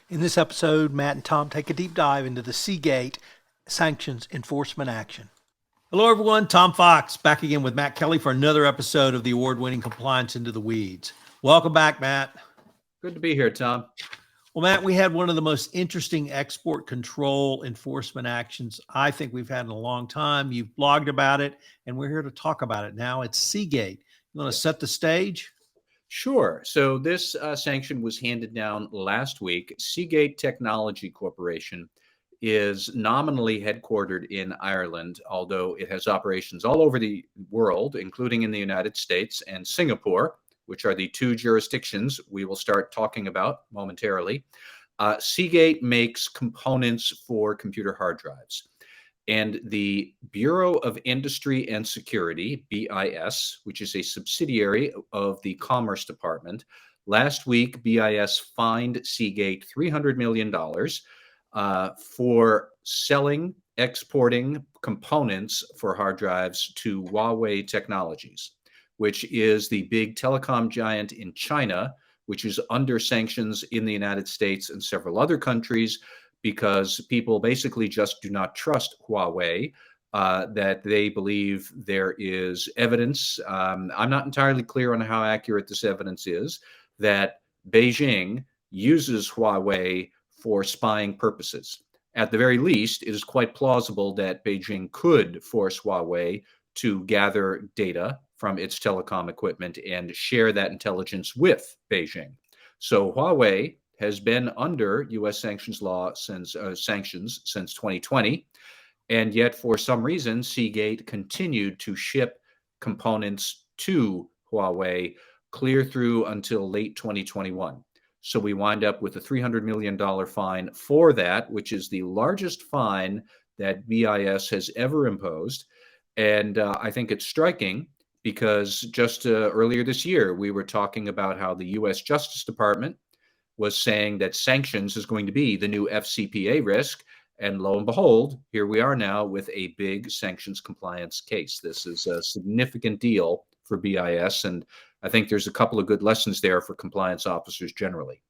In this episode, Matt and Tom take a deep dive into the Seagate sanctions enforcement action. Hello, everyone. Tom Fox back again with Matt Kelly for another episode of the award-winning Compliance Into the Weeds. Welcome back, Matt. Good to be here, Tom. Well, Matt, we had one of the most interesting export control enforcement actions I think we've had in a long time. You've blogged about it, and we're here to talk about it now. It's Seagate. You want to set the stage? Sure. So this sanction was handed down last week. Seagate Technology Corporation is nominally headquartered in Ireland, although it has operations all over the world, including in the United States and Singapore, which are the two jurisdictions we will start talking about momentarily. Seagate makes components for computer hard drives. And the Bureau of Industry and Security, BIS, which is a subsidiary of the Commerce Department, last week, BIS fined Seagate $300 million for exporting components for hard drives to Huawei Technologies, which is the big telecom giant in China, which is under sanctions in the United States and several other countries, because people basically just do not trust Huawei, that they believe there is evidence. I'm not entirely clear on how accurate this evidence is, that Beijing uses Huawei for spying purposes. At the very least, it is quite plausible that Beijing could force Huawei to gather data from its telecom equipment and share that intelligence with Beijing. So Huawei has been under U.S. sanctions law since 2020, and yet for some reason Seagate continued to ship components to Huawei clear through until late 2021. So we wind up with a $300 million fine for that, which is the largest fine that BIS has ever imposed. And I think it's striking because just earlier this year, we were talking about how the U.S. Justice Department was saying that sanctions is going to be the new FCPA risk. And lo and behold, here we are now with a big sanctions compliance case. This is a significant deal for BIS, and I think there's a couple of good lessons there for compliance officers generally.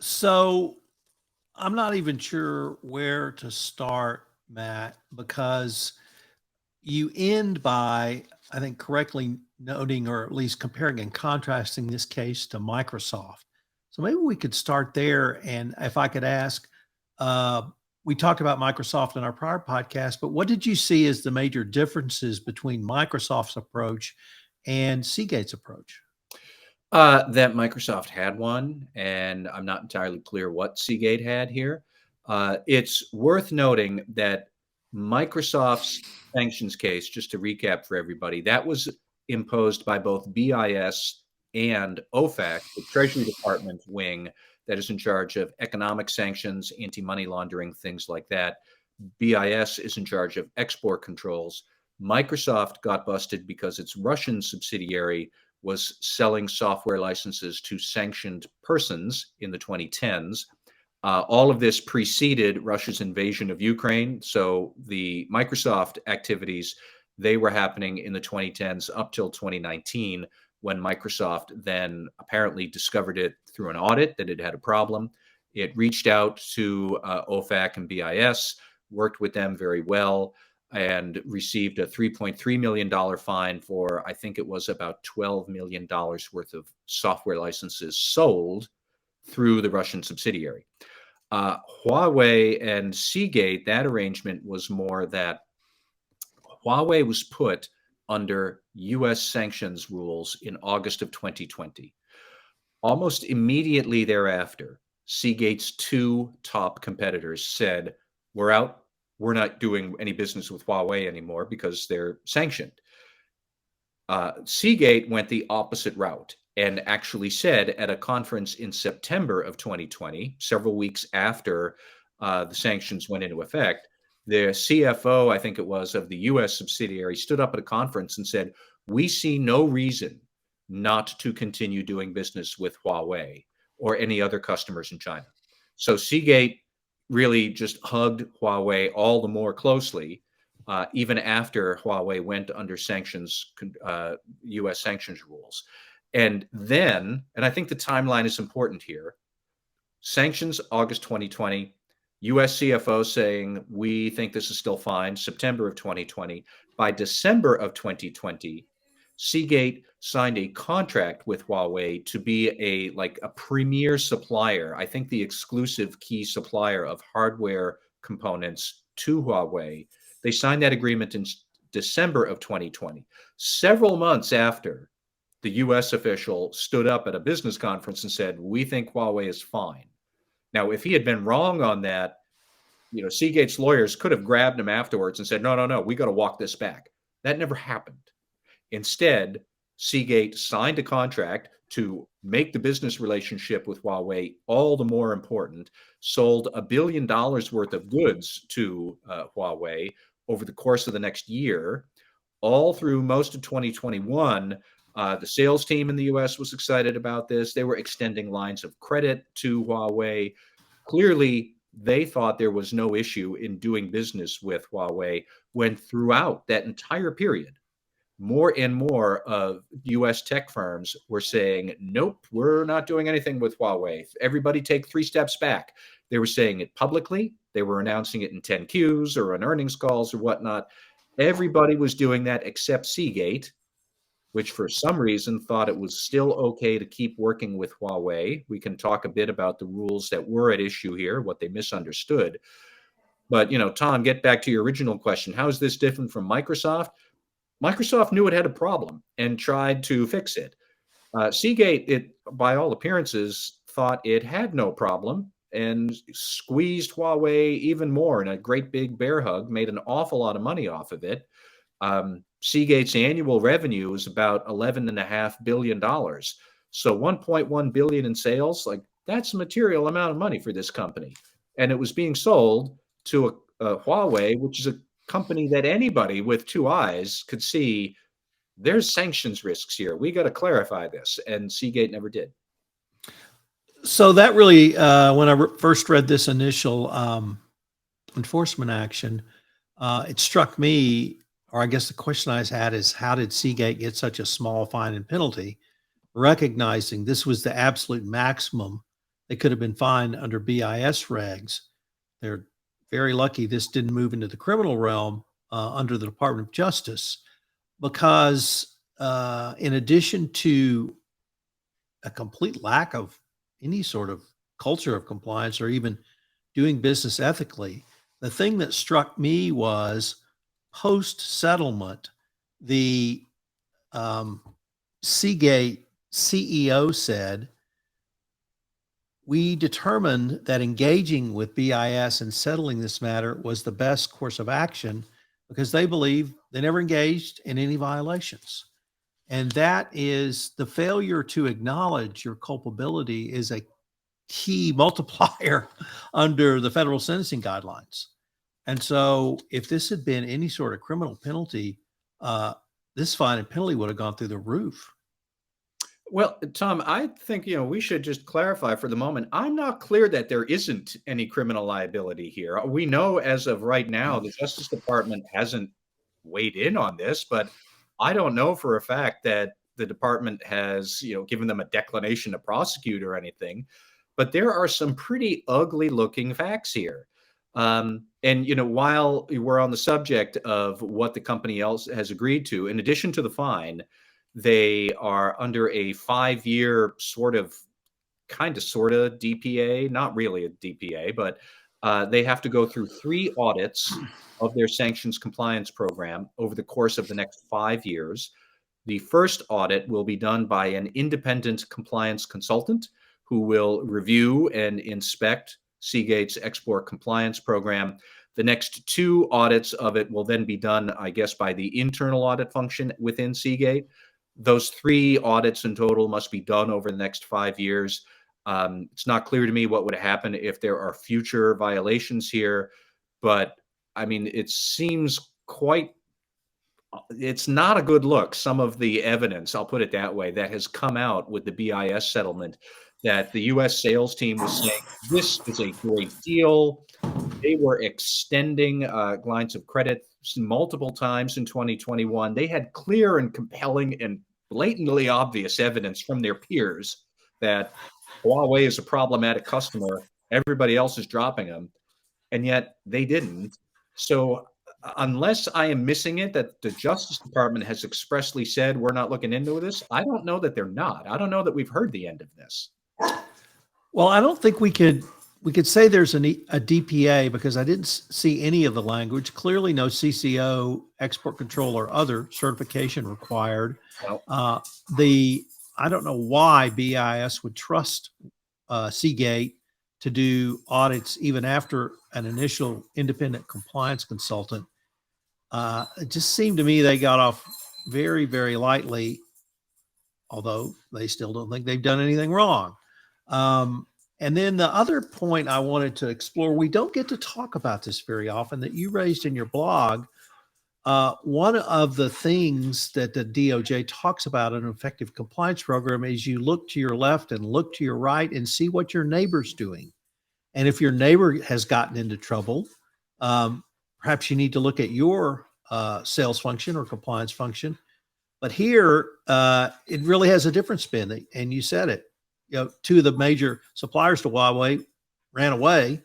So I'm not even sure where to start, Matt, because you end by, I think, correctly noting or at least comparing and contrasting this case to Microsoft. So maybe we could start there. And if I could ask, we talked about Microsoft in our prior podcast, but what did you see as the major differences between Microsoft's approach and Seagate's approach? That Microsoft had one, and I'm not entirely clear what Seagate had here. It's worth noting that Microsoft's sanctions case, just to recap for everybody, that was imposed by both BIS and OFAC, the Treasury Department wing that is in charge of economic sanctions, anti-money laundering, things like that. BIS is in charge of export controls. Microsoft got busted because its Russian subsidiary was selling software licenses to sanctioned persons in the 2010s. All of this preceded Russia's invasion of Ukraine. So the Microsoft activities, they were happening in the 2010s up till 2019, when Microsoft then apparently discovered it through an audit that it had a problem. It reached out to OFAC and BIS, worked with them very well, and received a $3.3 million fine for, I think it was about $12 million worth of software licenses sold through the Russian subsidiary. Huawei and Seagate, that arrangement was more that Huawei was put under U.S. sanctions rules in August of 2020. Almost immediately thereafter, Seagate's two top competitors said, "We're out. We're not doing any business with Huawei anymore because they're sanctioned." Seagate went the opposite route and actually said at a conference in September of 2020, several weeks after the sanctions went into effect, the CFO, I think it was, of the US subsidiary stood up at a conference and said, "We see no reason not to continue doing business with Huawei or any other customers in China." So Seagate really just hugged Huawei all the more closely, even after Huawei went under sanctions, US sanctions rules. And then, and I think the timeline is important here, Sanctions, August 2020. US CFO saying, we think this is still fine, September of 2020. By December of 2020, Seagate signed a contract with Huawei to be a premier supplier, I think the exclusive key supplier of hardware components to Huawei. They signed that agreement in December of 2020. Several months after, the US official stood up at a business conference and said, we think Huawei is fine. Now, if he had been wrong on that, Seagate's lawyers could have grabbed him afterwards and said, no, no, no, we got to walk this back. That never happened. Instead, Seagate signed a contract to make the business relationship with Huawei all the more important, sold $1 billion worth of goods to Huawei over the course of the next year, all through most of 2021. The sales team in the US was excited about this. They were extending lines of credit to Huawei. Clearly, they thought there was no issue in doing business with Huawei when throughout that entire period, more and more of US tech firms were saying, nope, we're not doing anything with Huawei. Everybody take 3 steps back. They were saying it publicly. They were announcing it in 10Qs or on earnings calls or whatnot. Everybody was doing that except Seagate, which for some reason thought it was still okay to keep working with Huawei. We can talk a bit about the rules that were at issue here, what they misunderstood. But, Tom, get back to your original question. How is this different from Microsoft? Microsoft knew it had a problem and tried to fix it. Seagate, by all appearances, thought it had no problem and squeezed Huawei even more in a great big bear hug, made an awful lot of money off of it. Seagate's annual revenue is about $11.5 billion. So $1.1 billion in sales, that's a material amount of money for this company. And it was being sold to a Huawei, which is a company that anybody with 2 eyes could see there's sanctions risks here. We got to clarify this. And Seagate never did. So that really, when I first read this initial enforcement action, it struck me, or I guess the question I had is, how did Seagate get such a small fine and penalty, recognizing this was the absolute maximum they could have been fined under BIS regs? They're very lucky this didn't move into the criminal realm under the Department of Justice, because in addition to a complete lack of any sort of culture of compliance or even doing business ethically, the thing that struck me was post-settlement, the Seagate CEO said, we determined that engaging with BIS and settling this matter was the best course of action because they believe they never engaged in any violations. And that is the failure to acknowledge your culpability is a key multiplier under the federal sentencing guidelines. And so if this had been any sort of criminal penalty, this fine and penalty would have gone through the roof. Well, Tom, I think, we should just clarify for the moment. I'm not clear that there isn't any criminal liability here. We know as of right now, the Justice Department hasn't weighed in on this, but I don't know for a fact that the department has, given them a declination to prosecute or anything. But there are some pretty ugly looking facts here. And, while we're on the subject of what the company else has agreed to, in addition to the fine, they are under a 5-year sort of DPA, not really a DPA, but they have to go through 3 audits of their sanctions compliance program over the course of the next 5 years. The first audit will be done by an independent compliance consultant who will review and inspect Seagate's export compliance program. The next 2 audits of it will then be done, I guess, by the internal audit function within Seagate. Those 3 audits in total must be done over the next 5 years. It's not clear to me what would happen if there are future violations here, but I mean, it seems it's not a good look. Some of the evidence, I'll put it that way, that has come out with the BIS settlement, that the US sales team was saying, this is a great deal. They were extending lines of credit multiple times in 2021. They had clear and compelling and blatantly obvious evidence from their peers that Huawei is a problematic customer. Everybody else is dropping them, and yet they didn't. So unless I am missing it, that the Justice Department has expressly said we're not looking into this, I don't know that they're not. I don't know that we've heard the end of this. Well, I don't think we could say there's a DPA because I didn't see any of the language. Clearly, no CCO, export control, or other certification required. Well, Uh, the I don't know why BIS would trust Seagate to do audits even after an initial independent compliance consultant. It just seemed to me they got off very, very lightly, although they still don't think they've done anything wrong. And then the other point I wanted to explore, we don't get to talk about this very often, that you raised in your blog. One of the things that the DOJ talks about in an effective compliance program is you look to your left and look to your right and see what your neighbor's doing. And if your neighbor has gotten into trouble, perhaps you need to look at your sales function or compliance function. But here, it really has a different spin. And you said it. Two of the major suppliers to Huawei ran away,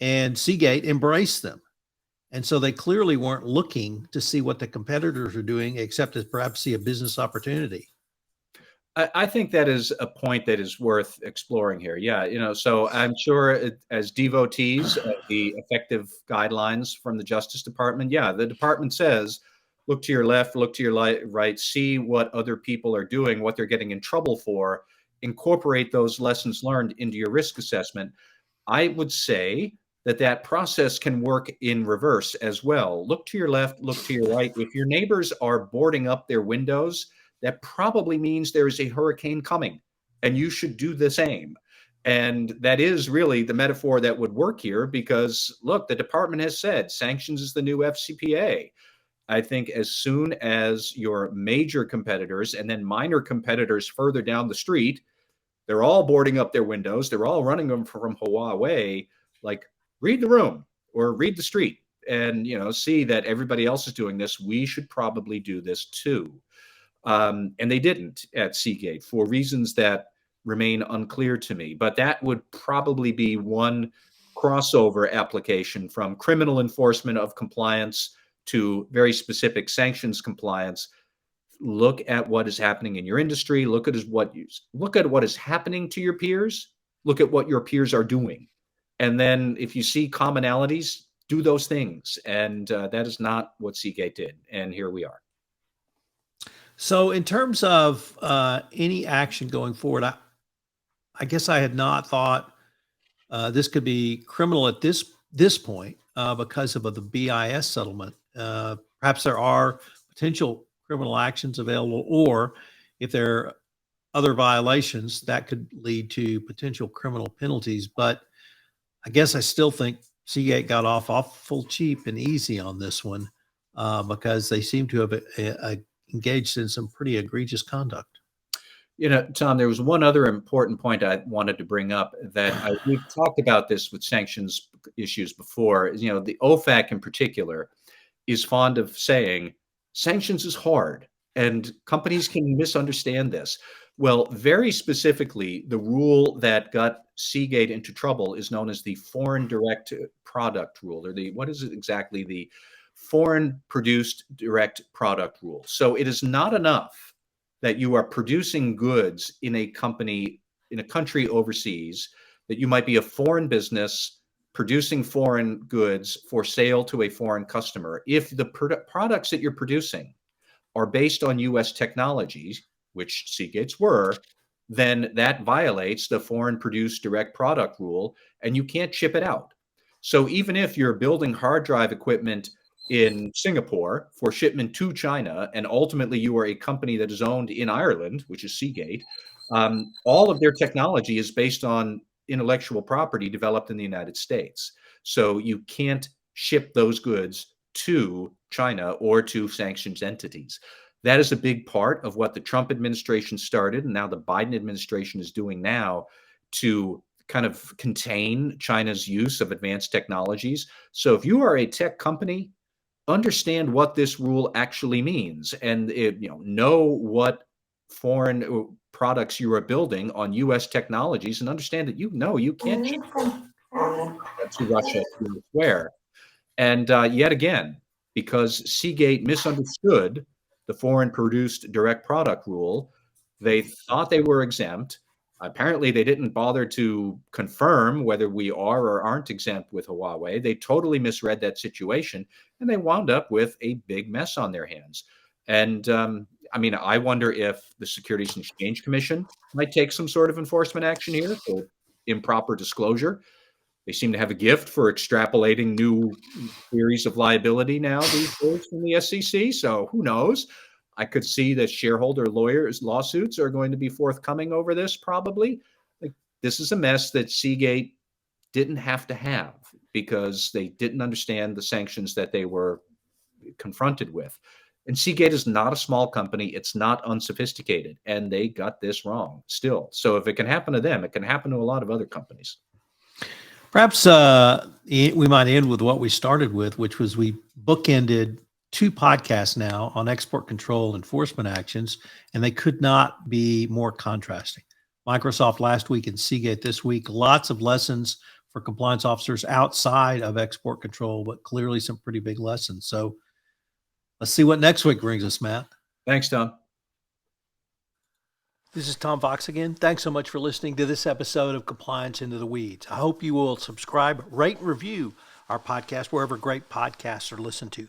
and Seagate embraced them. And so they clearly weren't looking to see what the competitors are doing, except to perhaps see a business opportunity. I think that is a point that is worth exploring here. Yeah, so I'm sure as devotees of the effective guidelines from the Justice Department, yeah, the department says, look to your left, look to your right, see what other people are doing, what they're getting in trouble for, incorporate those lessons learned into your risk assessment. I would say that that process can work in reverse as well. Look to your left, look to your right. If your neighbors are boarding up their windows, that probably means there is a hurricane coming, and you should do the same. And that is really the metaphor that would work here because, look, the department has said sanctions is the new FCPA. I think as soon as your major competitors and then minor competitors further down the street, they're all boarding up their windows, they're all running them from Huawei, like read the room or read the street and see that everybody else is doing this. We should probably do this too. And they didn't at Seagate for reasons that remain unclear to me. But that would probably be one crossover application from criminal enforcement of compliance to very specific sanctions compliance. Look at what is happening in your industry. Look at what is happening to your peers. Look at what your peers are doing. And then if you see commonalities, do those things. And that is not what Seagate did. And here we are. So, in terms of any action going forward, I guess I had not thought this could be criminal at this point because of the BIS settlement. Perhaps there are potential criminal actions available, or if there are other violations, that could lead to potential criminal penalties. But I guess I still think Seagate got off awful cheap and easy on this one because they seem to have engaged in some pretty egregious conduct. Tom, there was one other important point I wanted to bring up that we've talked about this with sanctions issues before. The OFAC in particular is fond of saying sanctions is hard and companies can misunderstand this. Well, very specifically, the rule that got Seagate into trouble is known as the foreign direct product rule, or what is it exactly? The foreign produced direct product rule. So it is not enough that you are producing goods in a country overseas, that you might be a foreign business producing foreign goods for sale to a foreign customer. If the products that you're producing are based on US technologies, which Seagate's were, then that violates the foreign produced direct product rule and you can't ship it out. So even if you're building hard drive equipment in Singapore for shipment to China, and ultimately you are a company that is owned in Ireland, which is Seagate, all of their technology is based on intellectual property developed in the United States. So you can't ship those goods to China or to sanctions entities. That is a big part of what the Trump administration started, and now the Biden administration is doing now to kind of contain China's use of advanced technologies. So if you are a tech company, understand what this rule actually means and know what foreign products you are building on U.S. technologies, and understand that you can't ship to Russia elsewhere. And yet again, because Seagate misunderstood the foreign produced direct product rule, they thought they were exempt. Apparently, they didn't bother to confirm whether we are or aren't exempt with Huawei. They totally misread that situation, and they wound up with a big mess on their hands. And I mean, I wonder if the Securities and Exchange Commission might take some sort of enforcement action here for improper disclosure. They seem to have a gift for extrapolating new theories of liability now these days from the SEC. So who knows? I could see that shareholder lawyers lawsuits are going to be forthcoming over this probably. Like, this is a mess that Seagate didn't have to have because they didn't understand the sanctions that they were confronted with. And Seagate is not a small company. It's not unsophisticated, and they got this wrong still. So if it can happen to them, it can happen to a lot of other companies. Perhaps we might end with what we started with, which was we bookended 2 podcasts now on export control enforcement actions, and they could not be more contrasting. Microsoft last week and Seagate this week, lots of lessons for compliance officers outside of export control, but clearly some pretty big lessons. So let's see what next week brings us, Matt. Thanks, Tom. This is Tom Fox again. Thanks so much for listening to this episode of Compliance Into the Weeds. I hope you will subscribe, rate, and review our podcast wherever great podcasts are listened to.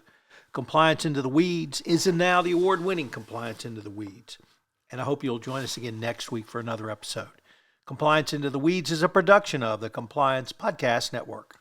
Compliance Into the Weeds is now the award-winning Compliance Into the Weeds. And I hope you'll join us again next week for another episode. Compliance Into the Weeds is a production of the Compliance Podcast Network.